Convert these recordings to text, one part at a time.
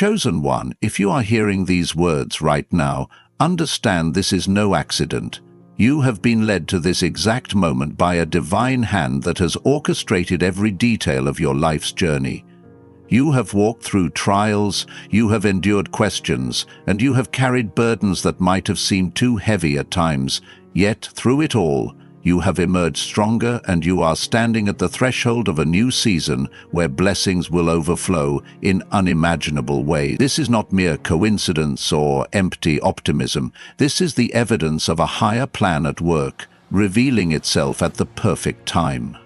Chosen one, if you are hearing these words right now, understand this is no accident. You have been led to this exact moment by a divine hand that has orchestrated every detail of your life's journey. You have walked through trials, you have endured questions, and you have carried burdens that might have seemed too heavy at times, yet through it all, you have emerged stronger and you are standing at the threshold of a new season where blessings will overflow in unimaginable ways. This is not mere coincidence or empty optimism. This is the evidence of a higher plan at work, revealing itself at the perfect time.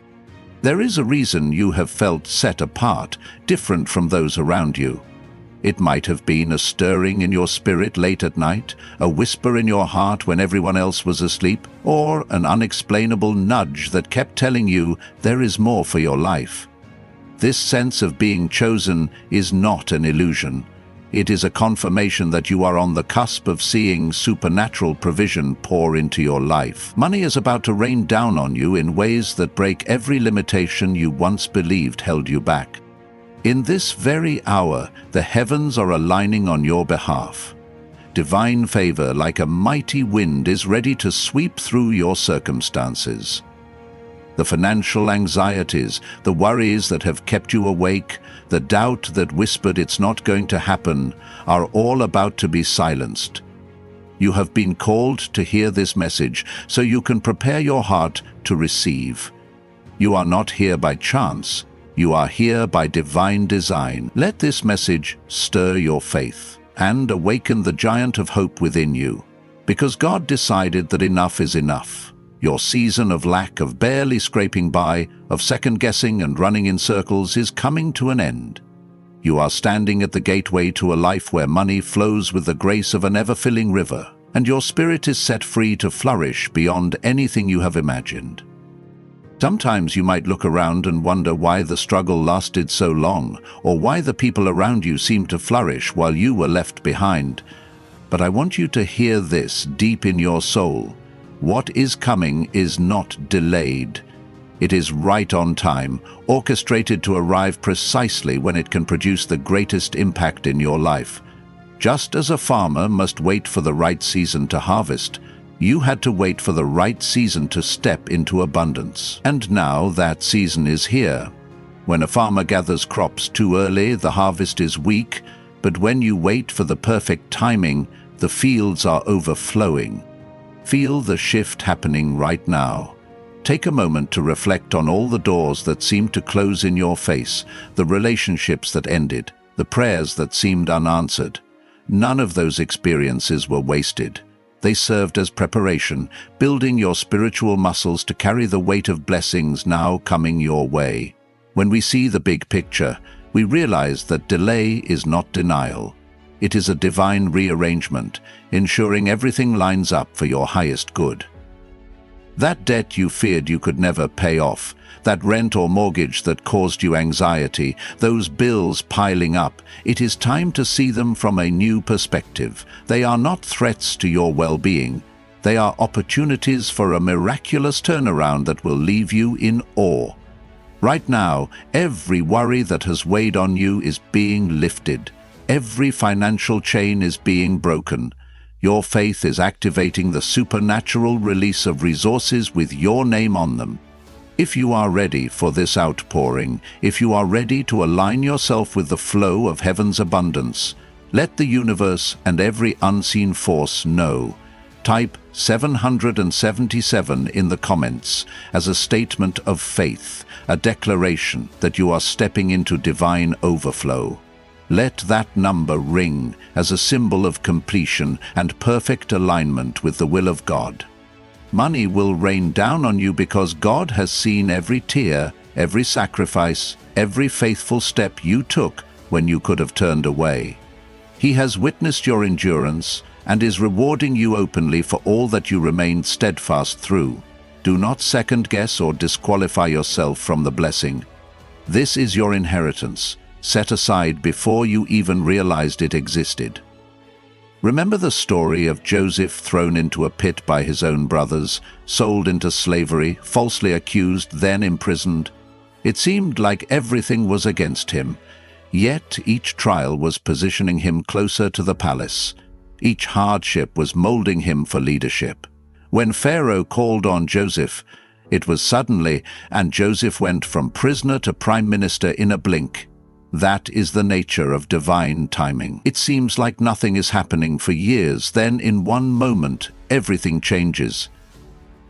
There is a reason you have felt set apart, different from those around you. It might have been a stirring in your spirit late at night, a whisper in your heart when everyone else was asleep, or an unexplainable nudge that kept telling you there is more for your life. This sense of being chosen is not an illusion. It is a confirmation that you are on the cusp of seeing supernatural provision pour into your life. Money is about to rain down on you in ways that break every limitation you once believed held you back. In this very hour, the heavens are aligning on your behalf. Divine favor, like a mighty wind, is ready to sweep through your circumstances. The financial anxieties, the worries that have kept you awake, the doubt that whispered it's not going to happen, are all about to be silenced. You have been called to hear this message so you can prepare your heart to receive. You are not here by chance. You are here by divine design. Let this message stir your faith and awaken the giant of hope within you, because God decided that enough is enough. Your season of lack, of barely scraping by, of second-guessing and running in circles is coming to an end. You are standing at the gateway to a life where money flows with the grace of an ever-filling river, and your spirit is set free to flourish beyond anything you have imagined. Sometimes you might look around and wonder why the struggle lasted so long, or why the people around you seemed to flourish while you were left behind. But I want you to hear this deep in your soul. What is coming is not delayed. It is right on time, orchestrated to arrive precisely when it can produce the greatest impact in your life. Just as a farmer must wait for the right season to harvest, you had to wait for the right season to step into abundance. And now that season is here. When a farmer gathers crops too early, the harvest is weak, but when you wait for the perfect timing, the fields are overflowing. Feel the shift happening right now. Take a moment to reflect on all the doors that seemed to close in your face, the relationships that ended, the prayers that seemed unanswered. None of those experiences were wasted. They served as preparation, building your spiritual muscles to carry the weight of blessings now coming your way. When we see the big picture, we realize that delay is not denial. It is a divine rearrangement, ensuring everything lines up for your highest good. That debt you feared you could never pay off, that rent or mortgage that caused you anxiety, those bills piling up, it is time to see them from a new perspective. They are not threats to your well-being. They are opportunities for a miraculous turnaround that will leave you in awe. Right now, every worry that has weighed on you is being lifted. Every financial chain is being broken. Your faith is activating the supernatural release of resources with your name on them. If you are ready for this outpouring, if you are ready to align yourself with the flow of heaven's abundance, let the universe and every unseen force know. Type 777 in the comments as a statement of faith, a declaration that you are stepping into divine overflow. Let that number ring as a symbol of completion and perfect alignment with the will of God. Money will rain down on you because God has seen every tear, every sacrifice, every faithful step you took when you could have turned away. He has witnessed your endurance and is rewarding you openly for all that you remained steadfast through. Do not second-guess or disqualify yourself from the blessing. This is your inheritance, set aside before you even realized it existed. Remember the story of Joseph thrown into a pit by his own brothers, sold into slavery, falsely accused, then imprisoned? It seemed like everything was against him. Yet each trial was positioning him closer to the palace. Each hardship was molding him for leadership. When Pharaoh called on Joseph, it was suddenly, and Joseph went from prisoner to prime minister in a blink. That is the nature of divine timing. It seems like nothing is happening for years, then in one moment, everything changes.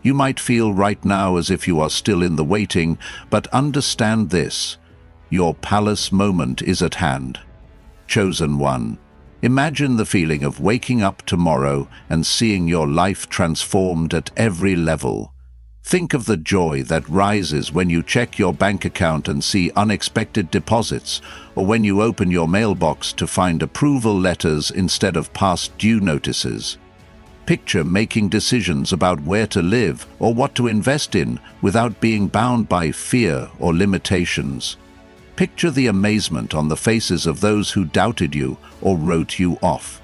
You might feel right now as if you are still in the waiting, but understand this: your palace moment is at hand. Chosen one. Imagine the feeling of waking up tomorrow and seeing your life transformed at every level. Think of the joy that rises when you check your bank account and see unexpected deposits, or when you open your mailbox to find approval letters instead of past due notices. Picture making decisions about where to live or what to invest in without being bound by fear or limitations. Picture the amazement on the faces of those who doubted you or wrote you off.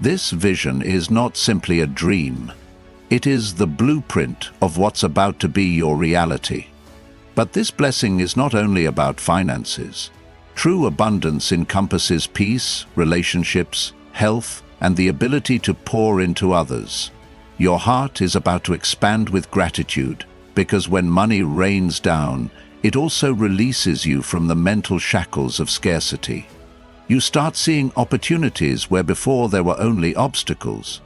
This vision is not simply a dream. It is the blueprint of what's about to be your reality. But this blessing is not only about finances. True abundance encompasses peace, relationships, health, and the ability to pour into others. Your heart is about to expand with gratitude, because when money rains down, it also releases you from the mental shackles of scarcity. You start seeing opportunities where before there were only obstacles.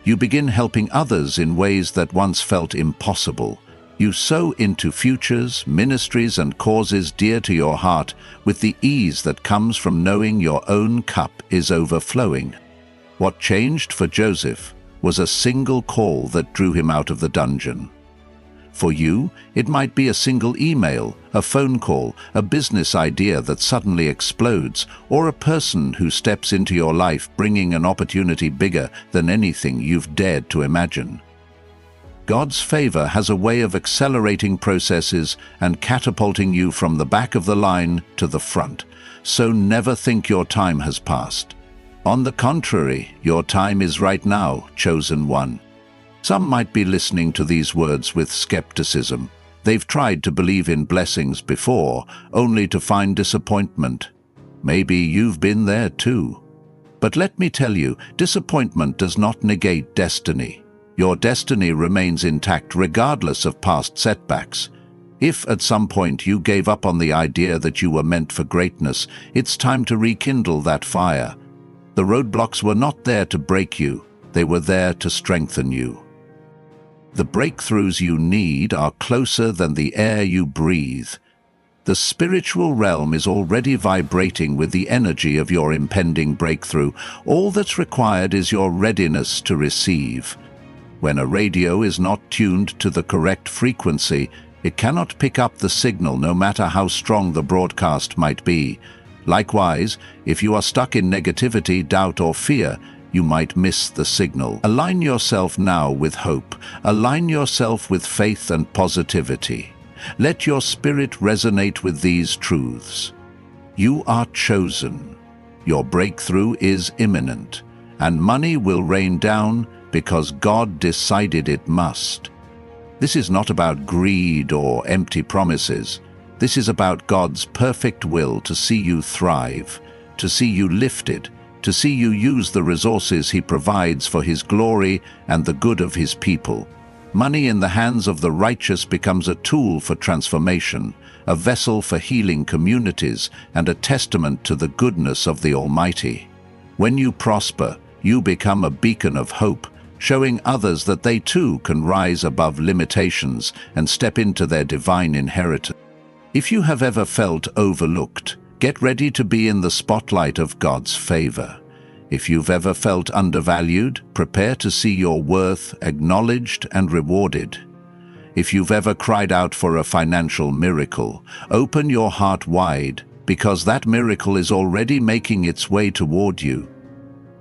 You begin helping others in ways that once felt impossible. You sow into futures, ministries, and causes dear to your heart with the ease that comes from knowing your own cup is overflowing. What changed for Joseph was a single call that drew him out of the dungeon. For you, it might be a single email, a phone call, a business idea that suddenly explodes, or a person who steps into your life bringing an opportunity bigger than anything you've dared to imagine. God's favor has a way of accelerating processes and catapulting you from the back of the line to the front, so never think your time has passed. On the contrary, your time is right now, chosen one. Some might be listening to these words with skepticism. They've tried to believe in blessings before, only to find disappointment. Maybe you've been there too. But let me tell you, disappointment does not negate destiny. Your destiny remains intact regardless of past setbacks. If at some point you gave up on the idea that you were meant for greatness, it's time to rekindle that fire. The roadblocks were not there to break you, they were there to strengthen you. The breakthroughs you need are closer than the air you breathe. The spiritual realm is already vibrating with the energy of your impending breakthrough. All that's required is your readiness to receive. When a radio is not tuned to the correct frequency, it cannot pick up the signal no matter how strong the broadcast might be. Likewise, if you are stuck in negativity, doubt, or fear, you might miss the signal. Align yourself now with hope. Align yourself with faith and positivity. Let your spirit resonate with these truths. You are chosen. Your breakthrough is imminent, and money will rain down because God decided it must. This is not about greed or empty promises. This is about God's perfect will to see you thrive, to see you lifted, to see you use the resources He provides for His glory and the good of His people. Money in the hands of the righteous becomes a tool for transformation, a vessel for healing communities, and a testament to the goodness of the Almighty. When you prosper, you become a beacon of hope, showing others that they too can rise above limitations and step into their divine inheritance. If you have ever felt overlooked, get ready to be in the spotlight of God's favor. If you've ever felt undervalued, prepare to see your worth acknowledged and rewarded. If you've ever cried out for a financial miracle, open your heart wide, because that miracle is already making its way toward you.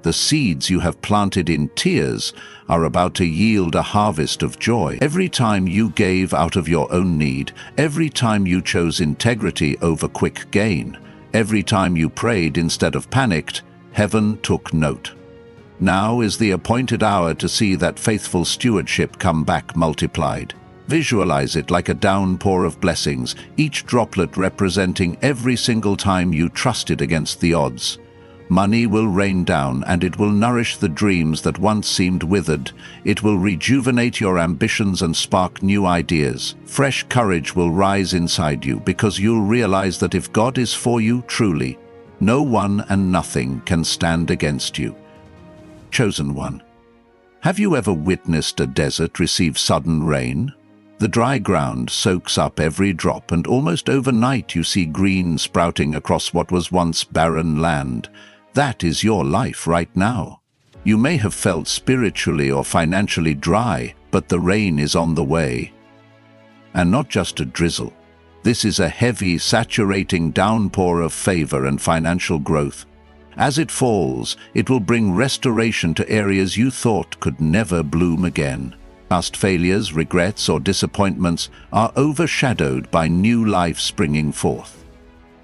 The seeds you have planted in tears are about to yield a harvest of joy. Every time you gave out of your own need, every time you chose integrity over quick gain, every time you prayed instead of panicked, heaven took note. Now is the appointed hour to see that faithful stewardship come back multiplied. Visualize it like a downpour of blessings, each droplet representing every single time you trusted against the odds. Money will rain down, and it will nourish the dreams that once seemed withered. It will rejuvenate your ambitions and spark new ideas. Fresh courage will rise inside you because you'll realize that if God is for you truly, no one and nothing can stand against you. Chosen one. Have you ever witnessed a desert receive sudden rain? The dry ground soaks up every drop, and almost overnight you see green sprouting across what was once barren land. That is your life right now. You may have felt spiritually or financially dry, but the rain is on the way. And not just a drizzle. This is a heavy, saturating downpour of favor and financial growth. As it falls, it will bring restoration to areas you thought could never bloom again. Past failures, regrets, or disappointments are overshadowed by new life springing forth.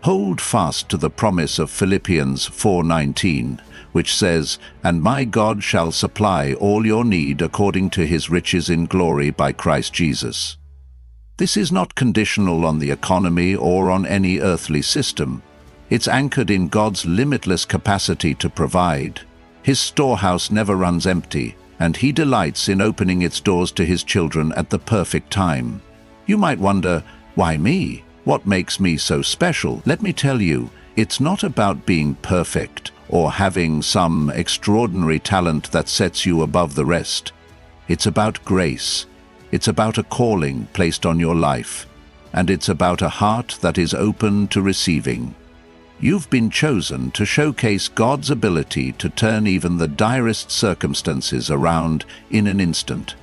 Hold fast to the promise of Philippians 4:19, which says, "And my God shall supply all your need according to his riches in glory by Christ Jesus." This is not conditional on the economy or on any earthly system. It's anchored in God's limitless capacity to provide. His storehouse never runs empty, and he delights in opening its doors to his children at the perfect time. You might wonder, why me? What makes me so special? Let me tell you, it's not about being perfect or having some extraordinary talent that sets you above the rest. It's about grace. It's about a calling placed on your life, and it's about a heart that is open to receiving. You've been chosen to showcase God's ability to turn even the direst circumstances around in an instant.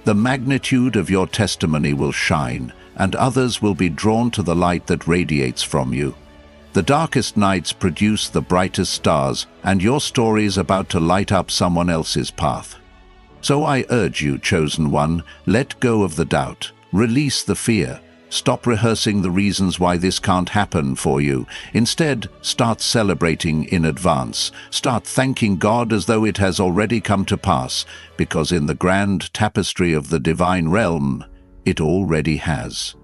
The magnitude of your testimony will shine, and others will be drawn to the light that radiates from you. The darkest nights produce the brightest stars, and your story is about to light up someone else's path. So I urge you, chosen one, let go of the doubt, release the fear. Stop rehearsing the reasons why this can't happen for you. Instead, start celebrating in advance. Start thanking God as though it has already come to pass, because in the grand tapestry of the divine realm, it already has.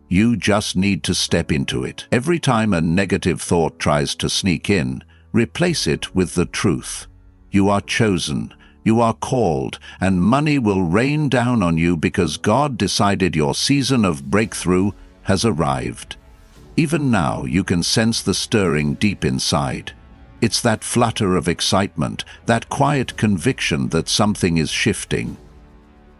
You just need to step into it. Every time a negative thought tries to sneak in, replace it with the truth. You are chosen. You are called, and money will rain down on you because God decided your season of breakthrough has arrived. Even now, you can sense the stirring deep inside. It's that flutter of excitement, that quiet conviction that something is shifting.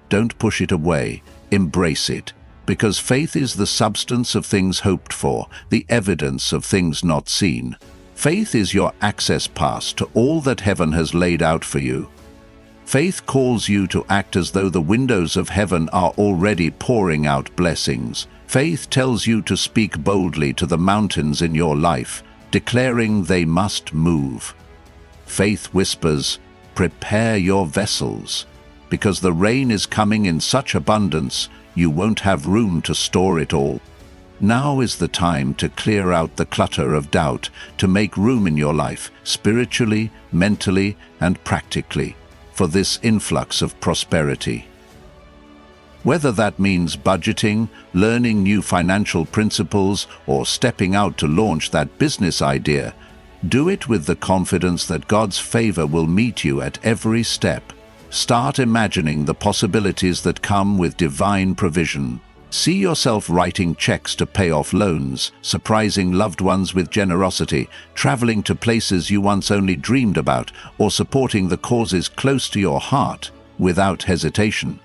Don't push it away. Embrace it, because faith is the substance of things hoped for, the evidence of things not seen. Faith is your access pass to all that heaven has laid out for you. Faith calls you to act as though the windows of heaven are already pouring out blessings. Faith tells you to speak boldly to the mountains in your life, declaring they must move. Faith whispers, "Prepare your vessels," because the rain is coming in such abundance, you won't have room to store it all. Now is the time to clear out the clutter of doubt, to make room in your life, spiritually, mentally, and practically, for this influx of prosperity. Whether that means budgeting, learning new financial principles, or stepping out to launch that business idea, do it with the confidence that God's favor will meet you at every step. Start imagining the possibilities that come with divine provision. See yourself writing checks to pay off loans, surprising loved ones with generosity, traveling to places you once only dreamed about, or supporting the causes close to your heart without hesitation.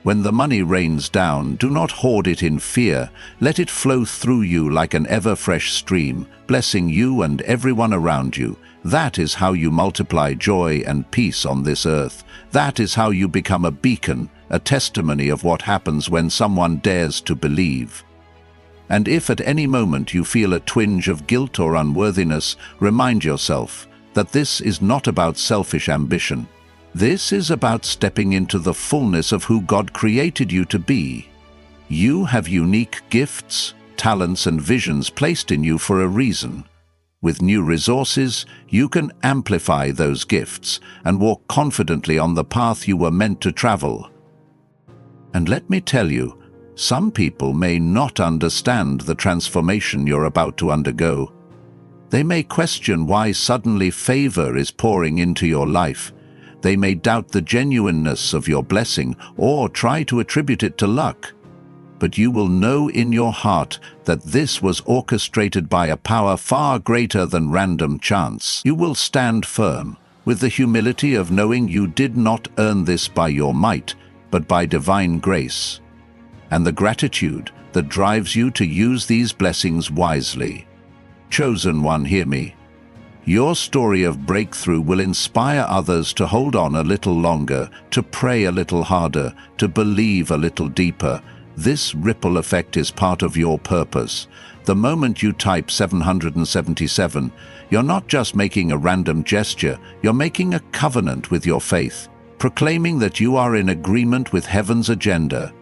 When the money rains down, do not hoard it in fear. Let it flow through you like an ever-fresh stream, blessing you and everyone around you. That is how you multiply joy and peace on this earth. That is how you become a beacon, a testimony of what happens when someone dares to believe. And if at any moment you feel a twinge of guilt or unworthiness, remind yourself that this is not about selfish ambition. This is about stepping into the fullness of who God created you to be. You have unique gifts, talents, and visions placed in you for a reason. With new resources, you can amplify those gifts and walk confidently on the path you were meant to travel. And let me tell you, some people may not understand the transformation you're about to undergo. They may question why suddenly favor is pouring into your life. They may doubt the genuineness of your blessing or try to attribute it to luck. But you will know in your heart that this was orchestrated by a power far greater than random chance. You will stand firm, with the humility of knowing you did not earn this by your might, but by divine grace, and the gratitude that drives you to use these blessings wisely. Chosen one, hear me. Your story of breakthrough will inspire others to hold on a little longer, to pray a little harder, to believe a little deeper. This ripple effect is part of your purpose. The moment you type 777, you're not just making a random gesture, you're making a covenant with your faith, proclaiming that you are in agreement with heaven's agenda.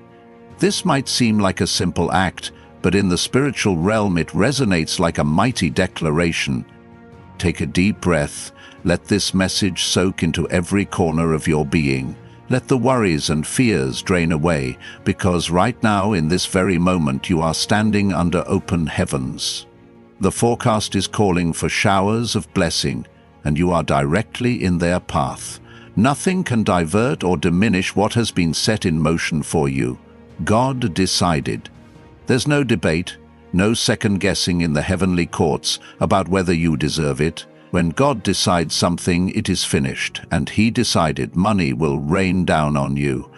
This might seem like a simple act, but in the spiritual realm it resonates like a mighty declaration. Take a deep breath, let this message soak into every corner of your being. Let the worries and fears drain away, because right now, in this very moment, you are standing under open heavens. The forecast is calling for showers of blessing, and you are directly in their path. Nothing can divert or diminish what has been set in motion for you. God decided. There's no debate, no second guessing in the heavenly courts about whether you deserve it. When God decides something, it is finished, and He decided money will rain down on you.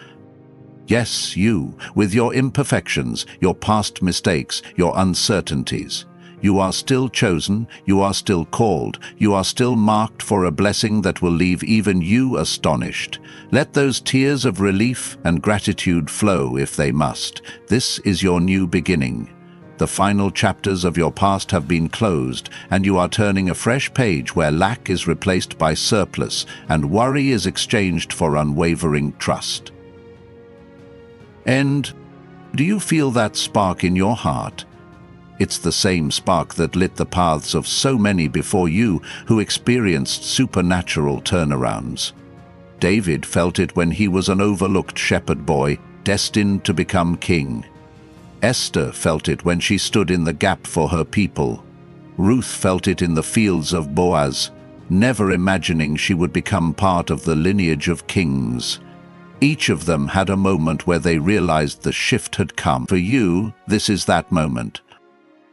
Yes, you, with your imperfections, your past mistakes, your uncertainties. You are still chosen, you are still called, you are still marked for a blessing that will leave even you astonished. Let those tears of relief and gratitude flow if they must. This is your new beginning. The final chapters of your past have been closed, and you are turning a fresh page where lack is replaced by surplus and worry is exchanged for unwavering trust. And do you feel that spark in your heart? It's the same spark that lit the paths of so many before you who experienced supernatural turnarounds. David felt it when he was an overlooked shepherd boy, destined to become king. Esther felt it when she stood in the gap for her people. Ruth felt it in the fields of Boaz, never imagining she would become part of the lineage of kings. Each of them had a moment where they realized the shift had come. For you, this is that moment.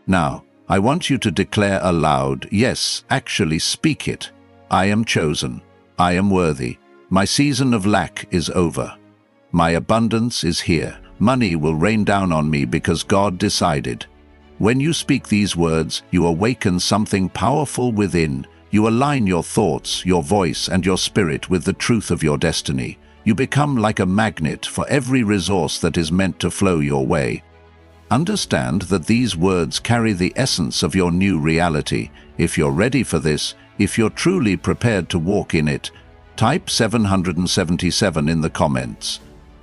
Now, I want you to declare aloud, yes, actually speak it. I am chosen. I am worthy. My season of lack is over. My abundance is here. Money will rain down on me because God decided. When you speak these words, you awaken something powerful within. You align your thoughts, your voice, and your spirit with the truth of your destiny. You become like a magnet for every resource that is meant to flow your way. Understand that these words carry the essence of your new reality. If you're ready for this, if you're truly prepared to walk in it, type 777 in the comments.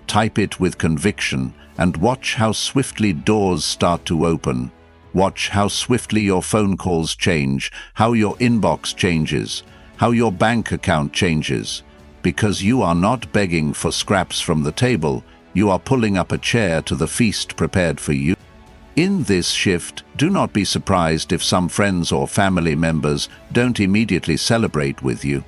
Type it with conviction and watch how swiftly doors start to open. Watch how swiftly your phone calls change, how your inbox changes, how your bank account changes. Because you are not begging for scraps from the table, you are pulling up a chair to the feast prepared for you. In this shift, do not be surprised if some friends or family members don't immediately celebrate with you.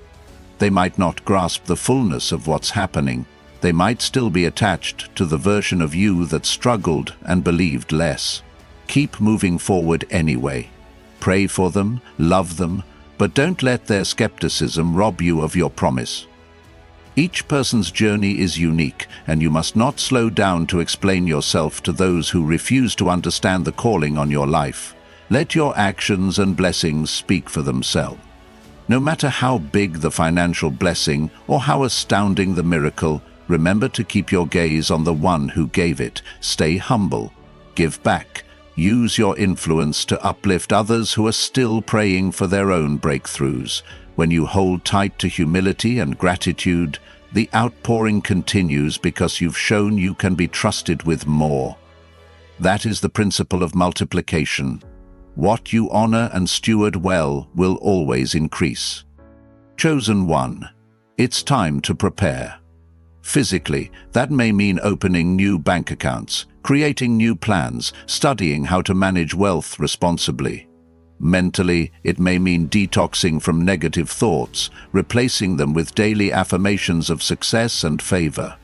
They might not grasp the fullness of what's happening. They might still be attached to the version of you that struggled and believed less. Keep moving forward anyway. Pray for them, love them, but don't let their skepticism rob you of your promise. Each person's journey is unique, and you must not slow down to explain yourself to those who refuse to understand the calling on your life. Let your actions and blessings speak for themselves. No matter how big the financial blessing or how astounding the miracle, remember to keep your gaze on the one who gave it. Stay humble. Give back. Use your influence to uplift others who are still praying for their own breakthroughs. When you hold tight to humility and gratitude, the outpouring continues because you've shown you can be trusted with more. That is the principle of multiplication. What you honor and steward well will always increase. Chosen one, it's time to prepare. Physically, that may mean opening new bank accounts, creating new plans, studying how to manage wealth responsibly. Mentally, it may mean detoxing from negative thoughts, replacing them with daily affirmations of success and favor.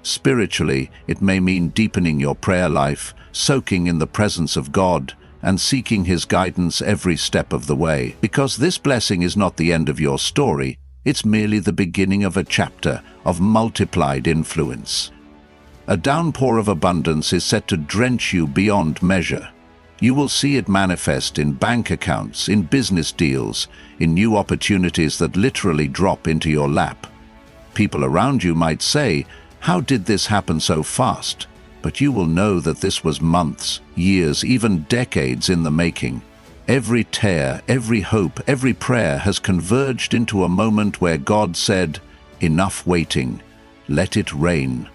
Spiritually, it may mean deepening your prayer life, soaking in the presence of God, and seeking His guidance every step of the way. Because this blessing is not the end of your story, it's merely the beginning of a chapter of multiplied influence. A downpour of abundance is set to drench you beyond measure. You will see it manifest in bank accounts, in business deals, in new opportunities that literally drop into your lap. People around you might say, "How did this happen so fast?" But you will know that this was months, years, even decades in the making. Every tear, every hope, every prayer has converged into a moment where God said, "Enough waiting, let it rain."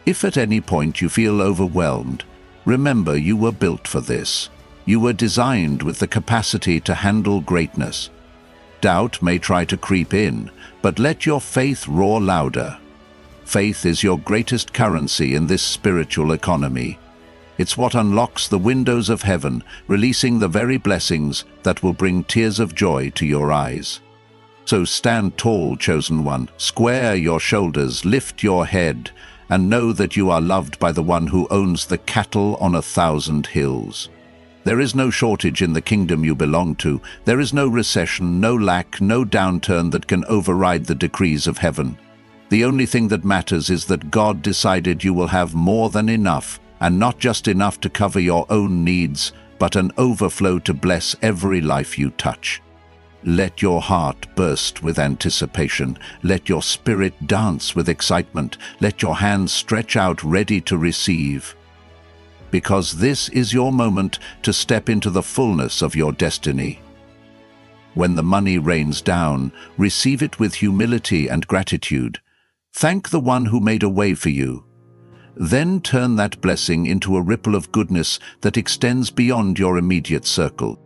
If at any point you feel overwhelmed, remember you were built for this. You were designed with the capacity to handle greatness. Doubt may try to creep in, but let your faith roar louder. Faith is your greatest currency in this spiritual economy. It's what unlocks the windows of heaven, releasing the very blessings that will bring tears of joy to your eyes. So stand tall, chosen one, square your shoulders, lift your head, and know that you are loved by the one who owns the cattle on 1,000 hills. There is no shortage in the kingdom you belong to. There is no recession, no lack, no downturn that can override the decrees of heaven. The only thing that matters is that God decided you will have more than enough, and not just enough to cover your own needs, but an overflow to bless every life you touch. Let your heart burst with anticipation. Let your spirit dance with excitement. Let your hands stretch out ready to receive. Because this is your moment to step into the fullness of your destiny. When the money rains down, receive it with humility and gratitude. Thank the one who made a way for you. Then turn that blessing into a ripple of goodness that extends beyond your immediate circle.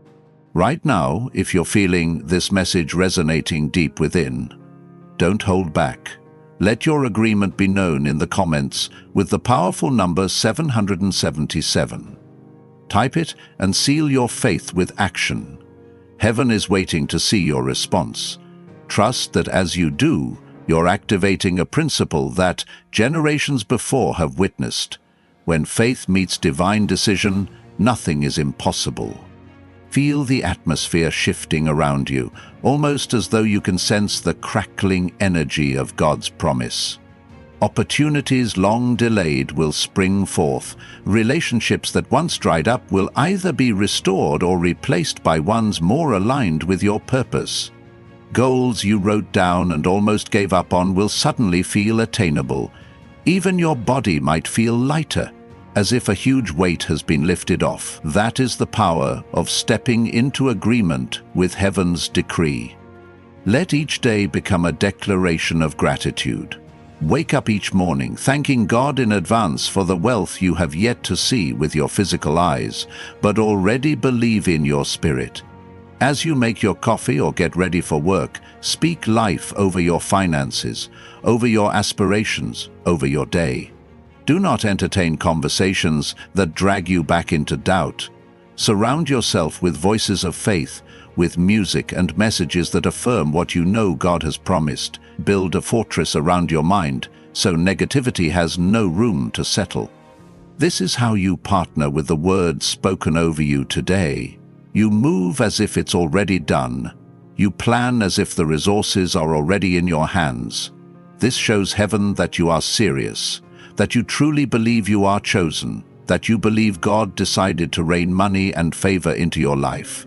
Right now, if you're feeling this message resonating deep within, don't hold back. Let your agreement be known in the comments with the powerful number 777. Type it and seal your faith with action. Heaven is waiting to see your response. Trust that as you do, you're activating a principle that generations before have witnessed. When faith meets divine decision, nothing is impossible. Feel the atmosphere shifting around you, almost as though you can sense the crackling energy of God's promise. Opportunities long delayed will spring forth. Relationships that once dried up will either be restored or replaced by ones more aligned with your purpose. Goals you wrote down and almost gave up on will suddenly feel attainable. Even your body might feel lighter, as if a huge weight has been lifted off. That is the power of stepping into agreement with heaven's decree. Let each day become a declaration of gratitude. Wake up each morning thanking God in advance for the wealth you have yet to see with your physical eyes, but already believe in your spirit. As you make your coffee or get ready for work, speak life over your finances, over your aspirations, over your day. Do not entertain conversations that drag you back into doubt. Surround yourself with voices of faith, with music and messages that affirm what you know God has promised. Build a fortress around your mind so negativity has no room to settle. This is how you partner with the words spoken over you today. You move as if it's already done. You plan as if the resources are already in your hands. This shows heaven that you are serious, that you truly believe you are chosen, that you believe God decided to rain money and favor into your life.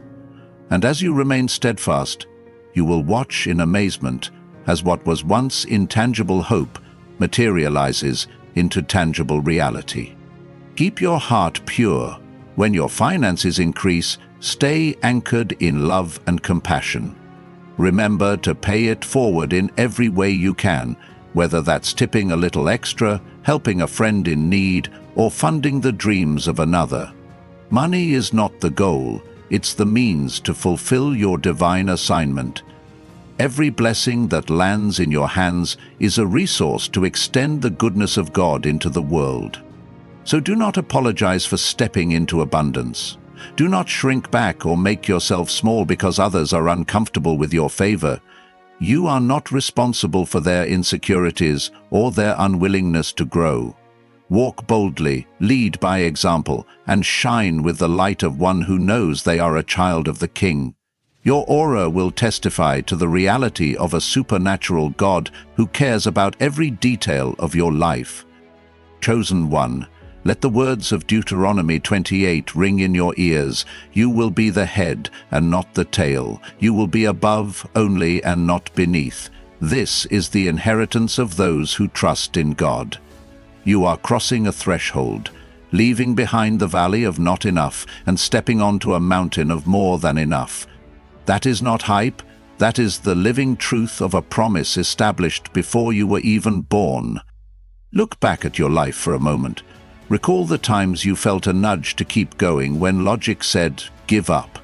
And as you remain steadfast, you will watch in amazement as what was once intangible hope materializes into tangible reality. Keep your heart pure. When your finances increase, stay anchored in love and compassion. Remember to pay it forward in every way you can, whether that's tipping a little extra, helping a friend in need, or funding the dreams of another. Money is not the goal, it's the means to fulfill your divine assignment. Every blessing that lands in your hands is a resource to extend the goodness of God into the world. So do not apologize for stepping into abundance. Do not shrink back or make yourself small because others are uncomfortable with your favor. You are not responsible for their insecurities or their unwillingness to grow. Walk boldly, lead by example, and shine with the light of one who knows they are a child of the King. Your aura will testify to the reality of a supernatural God who cares about every detail of your life. Chosen one, let the words of Deuteronomy 28 ring in your ears. You will be the head and not the tail. You will be above only and not beneath. This is the inheritance of those who trust in God. You are crossing a threshold, leaving behind the valley of not enough and stepping onto a mountain of more than enough. That is not hype, that is the living truth of a promise established before you were even born. Look back at your life for a moment. Recall the times you felt a nudge to keep going when logic said, give up.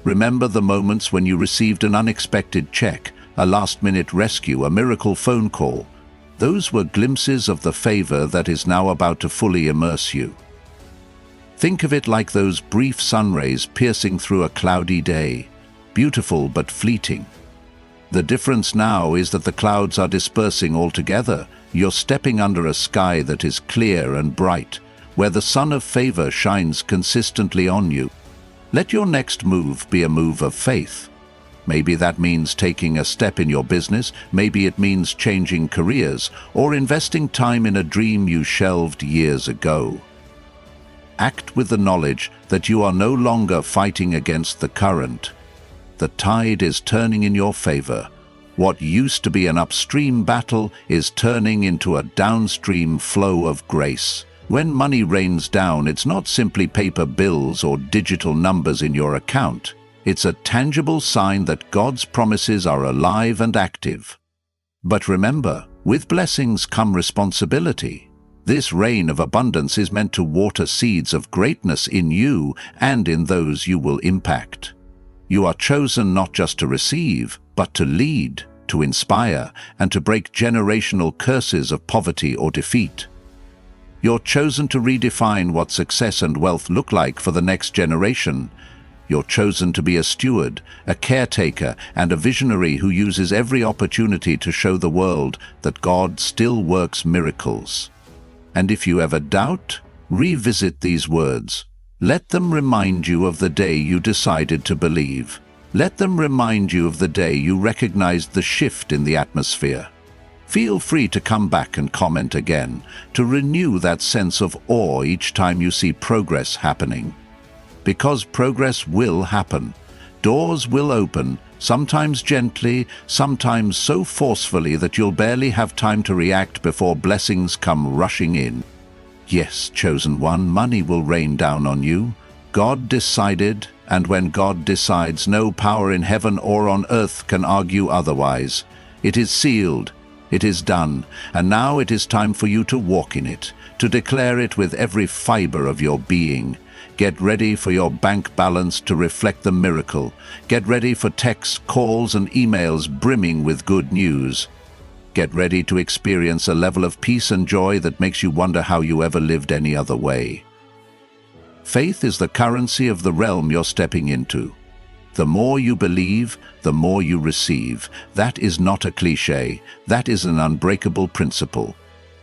Remember the moments when you received an unexpected check, a last-minute rescue, a miracle phone call. Those were glimpses of the favor that is now about to fully immerse you. Think of it like those brief sun rays piercing through a cloudy day. Beautiful but fleeting. The difference now is that the clouds are dispersing altogether. You're stepping under a sky that is clear and bright, where the sun of favor shines consistently on you. Let your next move be a move of faith. Maybe that means taking a step in your business, maybe it means changing careers, or investing time in a dream you shelved years ago. Act with the knowledge that you are no longer fighting against the current. The tide is turning in your favor. What used to be an upstream battle is turning into a downstream flow of grace. When money rains down, it's not simply paper bills or digital numbers in your account. It's a tangible sign that God's promises are alive and active. But remember, with blessings come responsibility. This rain of abundance is meant to water seeds of greatness in you and in those you will impact. You are chosen not just to receive, but to lead, to inspire, and to break generational curses of poverty or defeat. You're chosen to redefine what success and wealth look like for the next generation. You're chosen to be a steward, a caretaker, and a visionary who uses every opportunity to show the world that God still works miracles. And if you ever doubt, revisit these words. Let them remind you of the day you decided to believe. Let them remind you of the day you recognized the shift in the atmosphere. Feel free to come back and comment again, to renew that sense of awe each time you see progress happening. Because progress will happen. Doors will open, sometimes gently, sometimes so forcefully that you'll barely have time to react before blessings come rushing in. Yes, chosen one, money will rain down on you. God decided, and when God decides, no power in heaven or on earth can argue otherwise. It is sealed, it is done, and now it is time for you to walk in it, to declare it with every fiber of your being. Get ready for your bank balance to reflect the miracle. Get ready for texts, calls, and emails brimming with good news. Get ready to experience a level of peace and joy that makes you wonder how you ever lived any other way. Faith is the currency of the realm you're stepping into. The more you believe, the more you receive. That is not a cliché, that is an unbreakable principle.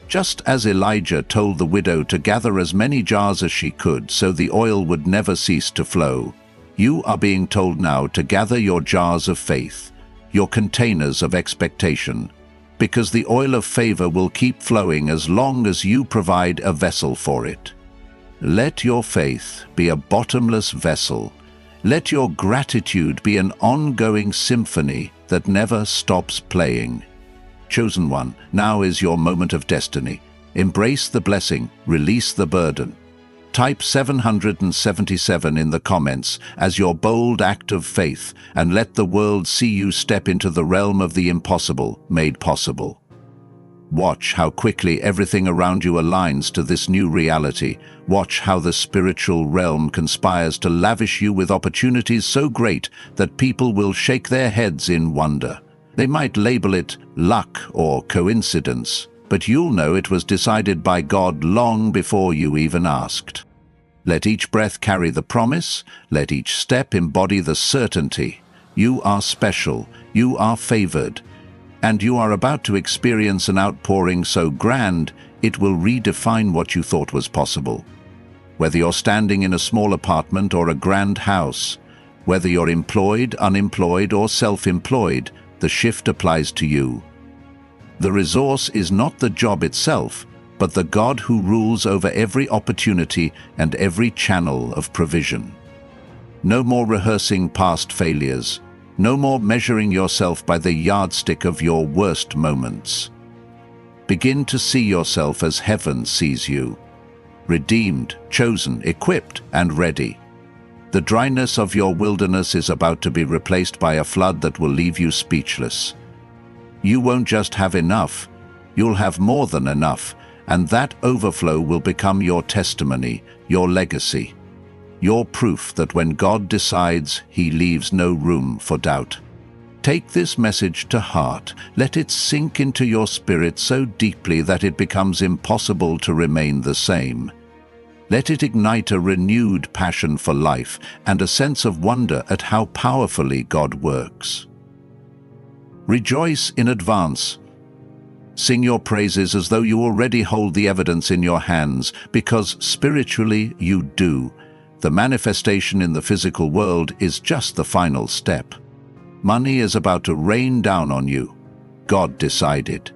Just as Elijah told the widow to gather as many jars as she could so the oil would never cease to flow, you are being told now to gather your jars of faith, your containers of expectation, because the oil of favor will keep flowing as long as you provide a vessel for it. Let your faith be a bottomless vessel. Let your gratitude be an ongoing symphony that never stops playing. Chosen one, now is your moment of destiny. Embrace the blessing, release the burden. Type 777 in the comments as your bold act of faith, and let the world see you step into the realm of the impossible made possible. Watch how quickly everything around you aligns to this new reality. Watch how the spiritual realm conspires to lavish you with opportunities so great that people will shake their heads in wonder. They might label it luck or coincidence, but you'll know it was decided by God long before you even asked. Let each breath carry the promise, let each step embody the certainty. You are special, you are favored, and you are about to experience an outpouring so grand it will redefine what you thought was possible. Whether you're standing in a small apartment or a grand house, whether you're employed, unemployed, or self-employed, the shift applies to you. The resource is not the job itself, but the God who rules over every opportunity and every channel of provision. No more rehearsing past failures. No more measuring yourself by the yardstick of your worst moments. Begin to see yourself as heaven sees you. Redeemed, chosen, equipped, and ready. The dryness of your wilderness is about to be replaced by a flood that will leave you speechless. You won't just have enough, you'll have more than enough, and that overflow will become your testimony, your legacy, your proof that when God decides, He leaves no room for doubt. Take this message to heart. Let it sink into your spirit so deeply that it becomes impossible to remain the same. Let it ignite a renewed passion for life and a sense of wonder at how powerfully God works. Rejoice in advance. Sing your praises as though you already hold the evidence in your hands, because spiritually you do. The manifestation in the physical world is just the final step. Money is about to rain down on you. God decided.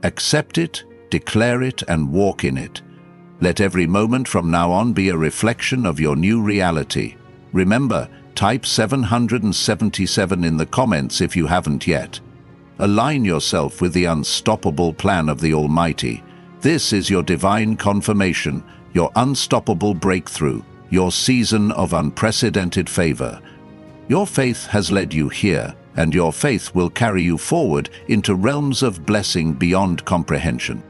Accept it, declare it, and walk in it. Let every moment from now on be a reflection of your new reality. Remember, type 777 in the comments if you haven't yet. Align yourself with the unstoppable plan of the Almighty. This is your divine confirmation, your unstoppable breakthrough, your season of unprecedented favor. Your faith has led you here, and your faith will carry you forward into realms of blessing beyond comprehension.